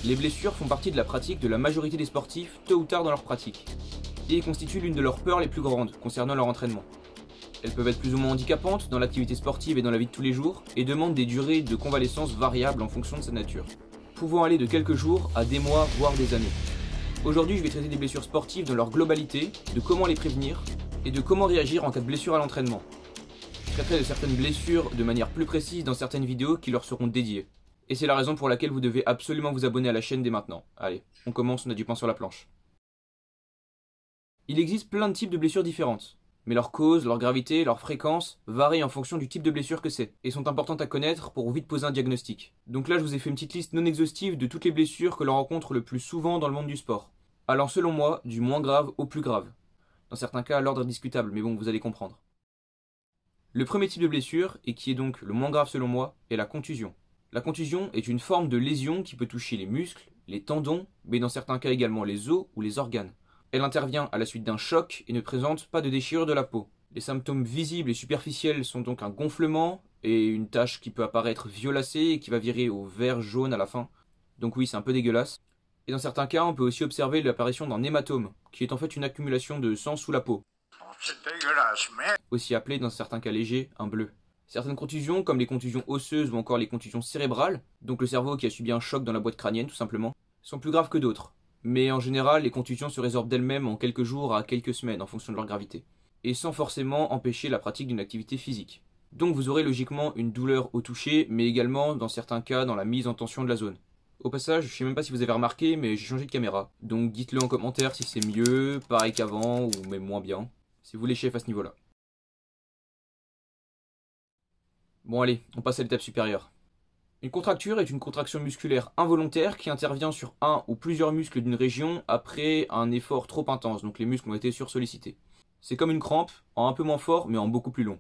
Les blessures font partie de la pratique de la majorité des sportifs tôt ou tard dans leur pratique, et constituent l'une de leurs peurs les plus grandes concernant leur entraînement. Elles peuvent être plus ou moins handicapantes dans l'activité sportive et dans la vie de tous les jours, et demandent des durées de convalescence variables en fonction de sa nature, pouvant aller de quelques jours à des mois, voire des années. Aujourd'hui, je vais traiter des blessures sportives dans leur globalité, de comment les prévenir, et de comment réagir en cas de blessure à l'entraînement. Je traiterai de certaines blessures de manière plus précise dans certaines vidéos qui leur seront dédiées. Et c'est la raison pour laquelle vous devez absolument vous abonner à la chaîne dès maintenant. Allez, on commence, on a du pain sur la planche. Il existe plein de types de blessures différentes, mais leur cause, leur gravité, leur fréquence varient en fonction du type de blessure que c'est, et sont importantes à connaître pour vite poser un diagnostic. Donc là je vous ai fait une petite liste non exhaustive de toutes les blessures que l'on rencontre le plus souvent dans le monde du sport, allant selon moi du moins grave au plus grave. Dans certains cas l'ordre est discutable, mais bon, vous allez comprendre. Le premier type de blessure, et qui est donc le moins grave selon moi, est la contusion. La contusion est une forme de lésion qui peut toucher les muscles, les tendons, mais dans certains cas également les os ou les organes. Elle intervient à la suite d'un choc et ne présente pas de déchirure de la peau. Les symptômes visibles et superficiels sont donc un gonflement et une tache qui peut apparaître violacée et qui va virer au vert jaune à la fin. Donc oui, c'est un peu dégueulasse. Et dans certains cas, on peut aussi observer l'apparition d'un hématome, qui est en fait une accumulation de sang sous la peau. C'est dégueulasse, mais... Aussi appelé dans certains cas légers, un bleu. Certaines contusions, comme les contusions osseuses ou encore les contusions cérébrales, donc le cerveau qui a subi un choc dans la boîte crânienne tout simplement, sont plus graves que d'autres. Mais en général, les contusions se résorbent d'elles-mêmes en quelques jours à quelques semaines en fonction de leur gravité, et sans forcément empêcher la pratique d'une activité physique. Donc vous aurez logiquement une douleur au toucher, mais également dans certains cas dans la mise en tension de la zone. Au passage, je sais même pas si vous avez remarqué, mais j'ai changé de caméra, donc dites-le en commentaire si c'est mieux, pareil qu'avant, ou même moins bien, si vous voulez chef à ce niveau-là. Bon allez, on passe à l'étape supérieure. Une contracture est une contraction musculaire involontaire qui intervient sur un ou plusieurs muscles d'une région après un effort trop intense, donc les muscles ont été sursollicités. C'est comme une crampe, en un peu moins fort mais en beaucoup plus long.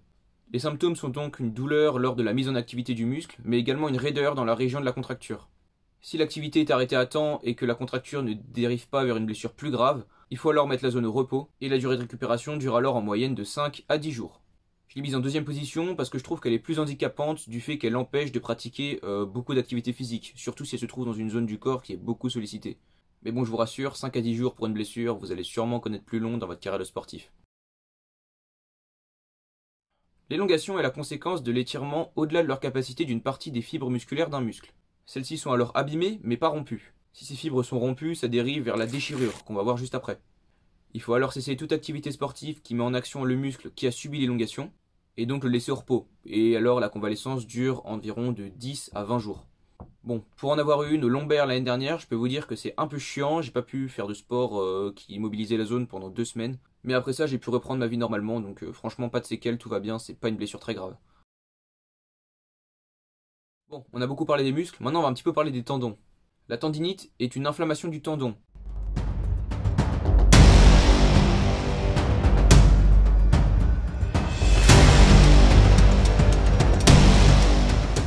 Les symptômes sont donc une douleur lors de la mise en activité du muscle, mais également une raideur dans la région de la contracture. Si l'activité est arrêtée à temps et que la contracture ne dérive pas vers une blessure plus grave, il faut alors mettre la zone au repos, et la durée de récupération dure alors en moyenne de 5 à 10 jours. Je l'ai mise en deuxième position parce que je trouve qu'elle est plus handicapante du fait qu'elle empêche de pratiquer beaucoup d'activités physiques, surtout si elle se trouve dans une zone du corps qui est beaucoup sollicitée. Mais bon, je vous rassure, 5 à 10 jours pour une blessure, vous allez sûrement connaître plus long dans votre carrière de sportif. L'élongation est la conséquence de l'étirement au-delà de leur capacité d'une partie des fibres musculaires d'un muscle. Celles-ci sont alors abîmées mais pas rompues. Si ces fibres sont rompues, ça dérive vers la déchirure, qu'on va voir juste après. Il faut alors cesser toute activité sportive qui met en action le muscle qui a subi l'élongation, et donc le laisser au repos, et alors la convalescence dure environ de 10 à 20 jours. Bon, pour en avoir eu une au lombaire l'année dernière, je peux vous dire que c'est un peu chiant, j'ai pas pu faire de sport qui immobilisait la zone pendant 2 semaines, mais après ça j'ai pu reprendre ma vie normalement, donc franchement pas de séquelles, tout va bien, c'est pas une blessure très grave. Bon, on a beaucoup parlé des muscles, maintenant on va un petit peu parler des tendons. La tendinite est une inflammation du tendon.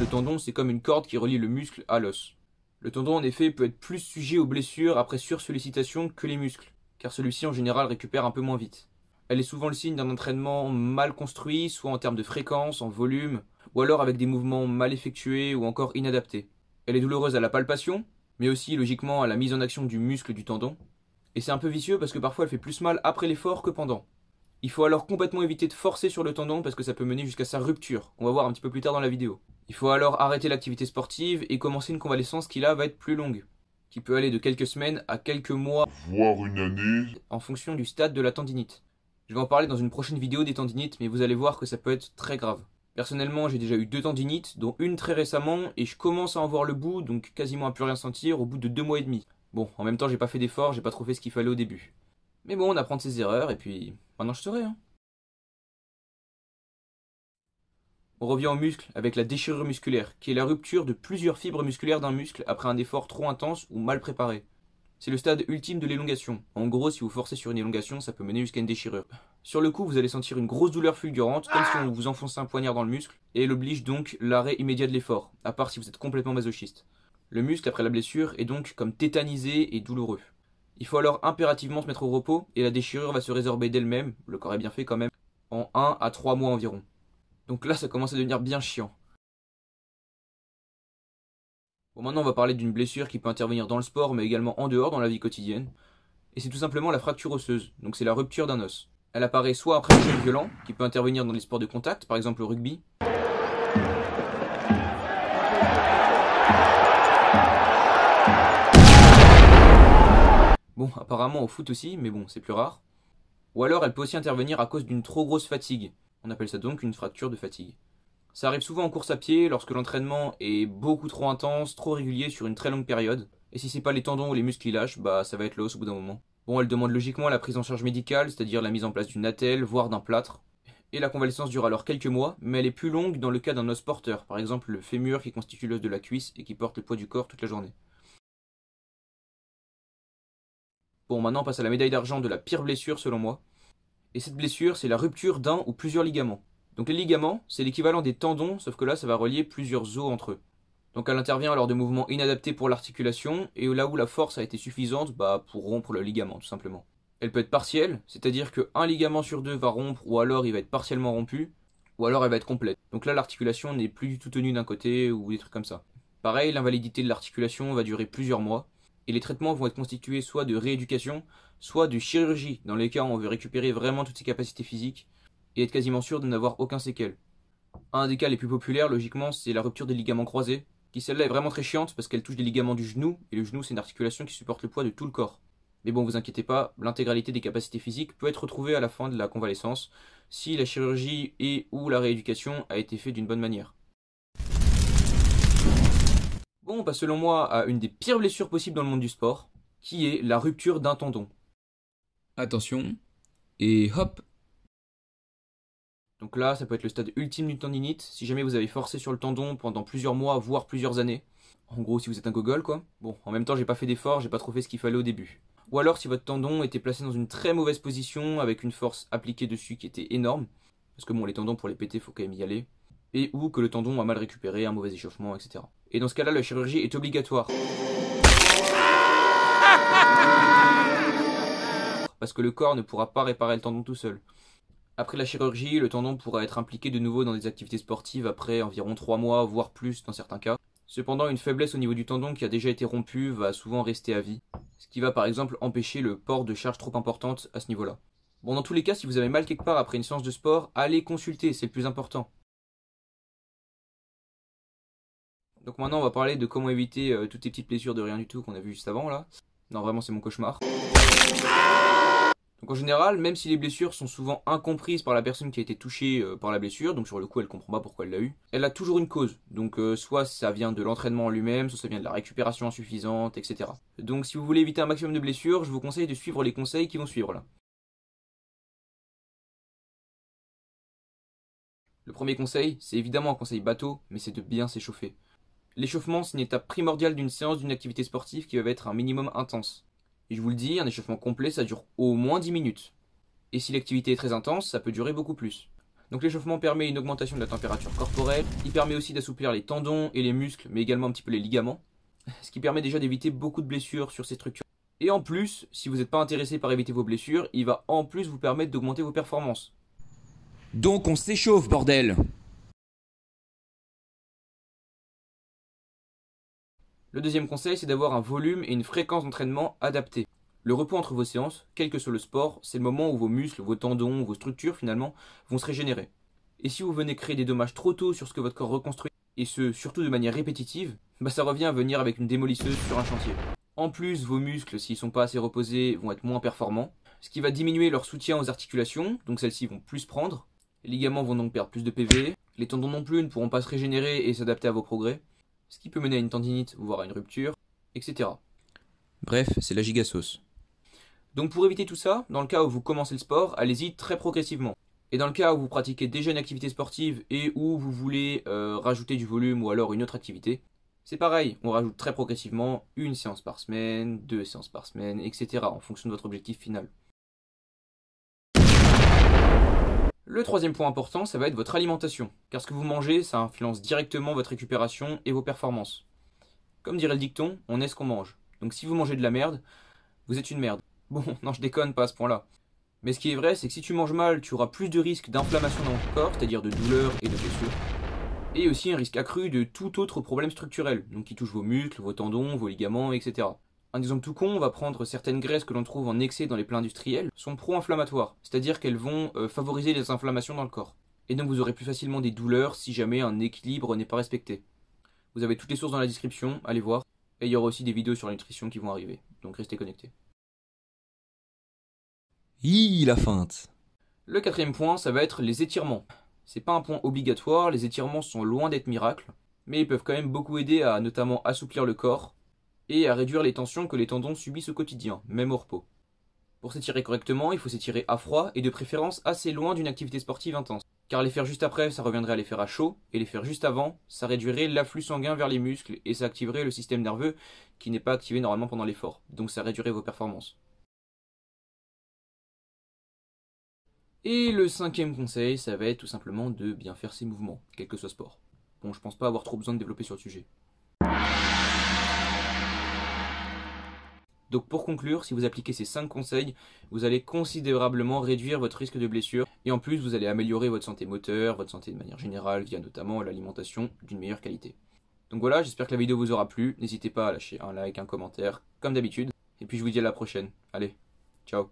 Le tendon, c'est comme une corde qui relie le muscle à l'os. Le tendon, en effet, peut être plus sujet aux blessures après sursollicitation que les muscles, car celui-ci en général récupère un peu moins vite. Elle est souvent le signe d'un entraînement mal construit, soit en termes de fréquence, en volume, ou alors avec des mouvements mal effectués ou encore inadaptés. Elle est douloureuse à la palpation, mais aussi logiquement à la mise en action du muscle du tendon. Et c'est un peu vicieux parce que parfois elle fait plus mal après l'effort que pendant. Il faut alors complètement éviter de forcer sur le tendon parce que ça peut mener jusqu'à sa rupture, qu'on va voir un petit peu plus tard dans la vidéo. Il faut alors arrêter l'activité sportive et commencer une convalescence qui là va être plus longue, qui peut aller de quelques semaines à quelques mois, voire une année, en fonction du stade de la tendinite. Je vais en parler dans une prochaine vidéo des tendinites, mais vous allez voir que ça peut être très grave. Personnellement, j'ai déjà eu 2 tendinites, dont une très récemment, et je commence à en voir le bout, donc quasiment à plus rien sentir, au bout de 2 mois et demi. Bon, en même temps, j'ai pas fait d'effort, j'ai pas trop fait ce qu'il fallait au début. Mais bon, on apprend de ses erreurs, et puis maintenant je saurai, hein. On revient au muscle avec la déchirure musculaire, qui est la rupture de plusieurs fibres musculaires d'un muscle après un effort trop intense ou mal préparé. C'est le stade ultime de l'élongation. En gros, si vous forcez sur une élongation, ça peut mener jusqu'à une déchirure. Sur le coup, vous allez sentir une grosse douleur fulgurante, comme si on vous enfonçait un poignard dans le muscle, et elle oblige donc l'arrêt immédiat de l'effort, à part si vous êtes complètement masochiste. Le muscle, après la blessure, est donc comme tétanisé et douloureux. Il faut alors impérativement se mettre au repos, et la déchirure va se résorber d'elle-même, le corps est bien fait quand même, en 1 à 3 mois environ. Donc là, ça commence à devenir bien chiant. Bon, maintenant on va parler d'une blessure qui peut intervenir dans le sport mais également en dehors dans la vie quotidienne. Et c'est tout simplement la fracture osseuse, donc c'est la rupture d'un os. Elle apparaît soit après un choc violent, qui peut intervenir dans les sports de contact, par exemple le rugby. Bon, apparemment au foot aussi, mais bon, c'est plus rare. Ou alors elle peut aussi intervenir à cause d'une trop grosse fatigue. On appelle ça donc une fracture de fatigue. Ça arrive souvent en course à pied lorsque l'entraînement est beaucoup trop intense, trop régulier sur une très longue période. Et si c'est pas les tendons ou les muscles qui lâchent, bah ça va être l'os au bout d'un moment. Bon, elle demande logiquement la prise en charge médicale, c'est-à-dire la mise en place d'une attelle, voire d'un plâtre. Et la convalescence dure alors quelques mois, mais elle est plus longue dans le cas d'un os porteur, par exemple le fémur qui constitue l'os de la cuisse et qui porte le poids du corps toute la journée. Bon, maintenant on passe à la médaille d'argent de la pire blessure selon moi. Et cette blessure, c'est la rupture d'un ou plusieurs ligaments. Donc les ligaments, c'est l'équivalent des tendons, sauf que là ça va relier plusieurs os entre eux. Donc elle intervient lors de mouvements inadaptés pour l'articulation, et là où la force a été suffisante, pour rompre le ligament tout simplement. Elle peut être partielle, c'est-à-dire qu'un ligament sur deux va rompre, ou alors il va être partiellement rompu, ou alors elle va être complète. Donc là l'articulation n'est plus du tout tenue d'un côté, ou des trucs comme ça. Pareil, l'invalidité de l'articulation va durer plusieurs mois, et les traitements vont être constitués soit de rééducation, soit de chirurgie, dans les cas où on veut récupérer vraiment toutes ses capacités physiques, et être quasiment sûr de n'avoir aucun séquelle. Un des cas les plus populaires, logiquement, c'est la rupture des ligaments croisés, qui celle-là est vraiment très chiante parce qu'elle touche des ligaments du genou, et le genou c'est une articulation qui supporte le poids de tout le corps. Mais bon, vous inquiétez pas, l'intégralité des capacités physiques peut être retrouvée à la fin de la convalescence, si la chirurgie et ou la rééducation a été faite d'une bonne manière. Bon, on passe selon moi à une des pires blessures possibles dans le monde du sport, qui est la rupture d'un tendon. Attention, et hop. Donc là, ça peut être le stade ultime d'une tendinite, si jamais vous avez forcé sur le tendon pendant plusieurs mois, voire plusieurs années. En gros, si vous êtes un gogol, quoi. Bon, en même temps, j'ai pas fait d'effort, j'ai pas trop fait ce qu'il fallait au début. Ou alors si votre tendon était placé dans une très mauvaise position, avec une force appliquée dessus qui était énorme, parce que bon, les tendons pour les péter, faut quand même y aller, et ou que le tendon a mal récupéré, un mauvais échauffement, etc. Et dans ce cas-là, la chirurgie est obligatoire. Parce que le corps ne pourra pas réparer le tendon tout seul. Après la chirurgie, le tendon pourra être impliqué de nouveau dans des activités sportives après environ 3 mois, voire plus dans certains cas. Cependant, une faiblesse au niveau du tendon qui a déjà été rompu va souvent rester à vie, ce qui va par exemple empêcher le port de charges trop importantes à ce niveau-là. Bon, dans tous les cas, si vous avez mal quelque part après une séance de sport, allez consulter, c'est le plus important. Donc maintenant, on va parler de comment éviter toutes ces petites blessures de rien du tout qu'on a vu juste avant là. Non, vraiment, c'est mon cauchemar. Donc en général, même si les blessures sont souvent incomprises par la personne qui a été touchée par la blessure, donc sur le coup elle comprend pas pourquoi elle l'a eu, elle a toujours une cause. Donc soit ça vient de l'entraînement en lui-même, soit ça vient de la récupération insuffisante, etc. Donc si vous voulez éviter un maximum de blessures, je vous conseille de suivre les conseils qui vont suivre là. Le premier conseil, c'est évidemment un conseil bateau, mais c'est de bien s'échauffer. L'échauffement, c'est une étape primordiale d'une séance d'une activité sportive qui va être un minimum intense. Et je vous le dis, un échauffement complet, ça dure au moins 10 minutes. Et si l'activité est très intense, ça peut durer beaucoup plus. Donc l'échauffement permet une augmentation de la température corporelle, il permet aussi d'assouplir les tendons et les muscles, mais également un petit peu les ligaments, ce qui permet déjà d'éviter beaucoup de blessures sur ces structures. Et en plus, si vous n'êtes pas intéressé par éviter vos blessures, il va en plus vous permettre d'augmenter vos performances. Donc on s'échauffe, bordel! Le deuxième conseil, c'est d'avoir un volume et une fréquence d'entraînement adaptés. Le repos entre vos séances, quel que soit le sport, c'est le moment où vos muscles, vos tendons, vos structures finalement, vont se régénérer. Et si vous venez créer des dommages trop tôt sur ce que votre corps reconstruit, et ce, surtout de manière répétitive, ça revient à venir avec une démolisseuse sur un chantier. En plus, vos muscles, s'ils sont pas assez reposés, vont être moins performants, ce qui va diminuer leur soutien aux articulations, donc celles-ci vont plus prendre. Les ligaments vont donc perdre plus de PV, les tendons non plus ne pourront pas se régénérer et s'adapter à vos progrès, ce qui peut mener à une tendinite, voire à une rupture, etc. Bref, c'est la gigasauce. Donc pour éviter tout ça, dans le cas où vous commencez le sport, allez-y très progressivement. Et dans le cas où vous pratiquez déjà une activité sportive et où vous voulez rajouter du volume ou alors une autre activité, c'est pareil, on rajoute très progressivement une séance par semaine, 2 séances par semaine, etc. en fonction de votre objectif final. Le troisième point important, ça va être votre alimentation, car ce que vous mangez, ça influence directement votre récupération et vos performances. Comme dirait le dicton, on est ce qu'on mange. Donc si vous mangez de la merde, vous êtes une merde. Bon, non, je déconne pas à ce point-là. Mais ce qui est vrai, c'est que si tu manges mal, tu auras plus de risques d'inflammation dans ton corps, c'est-à-dire de douleurs et de blessures. Et aussi un risque accru de tout autre problème structurel, donc qui touche vos muscles, vos tendons, vos ligaments, etc. Un exemple tout con, on va prendre certaines graisses que l'on trouve en excès dans les plats industriels, sont pro-inflammatoires, c'est-à-dire qu'elles vont favoriser les inflammations dans le corps. Et donc vous aurez plus facilement des douleurs si jamais un équilibre n'est pas respecté. Vous avez toutes les sources dans la description, allez voir, et il y aura aussi des vidéos sur la nutrition qui vont arriver, donc restez connectés. La feinte. Le quatrième point, ça va être les étirements. C'est pas un point obligatoire, les étirements sont loin d'être miracles, mais ils peuvent quand même beaucoup aider à notamment assouplir le corps et à réduire les tensions que les tendons subissent au quotidien, même au repos. Pour s'étirer correctement, il faut s'étirer à froid et de préférence assez loin d'une activité sportive intense. Car les faire juste après, ça reviendrait à les faire à chaud, et les faire juste avant, ça réduirait l'afflux sanguin vers les muscles et ça activerait le système nerveux qui n'est pas activé normalement pendant l'effort, donc ça réduirait vos performances. Et le cinquième conseil, ça va être tout simplement de bien faire ses mouvements, quel que soit sport. Bon, je pense pas avoir trop besoin de développer sur le sujet. Donc pour conclure, si vous appliquez ces 5 conseils, vous allez considérablement réduire votre risque de blessure, et en plus vous allez améliorer votre santé moteur, votre santé de manière générale, via notamment l'alimentation d'une meilleure qualité. Donc voilà, j'espère que la vidéo vous aura plu, n'hésitez pas à lâcher un like, un commentaire, comme d'habitude, et puis je vous dis à la prochaine. Allez, ciao.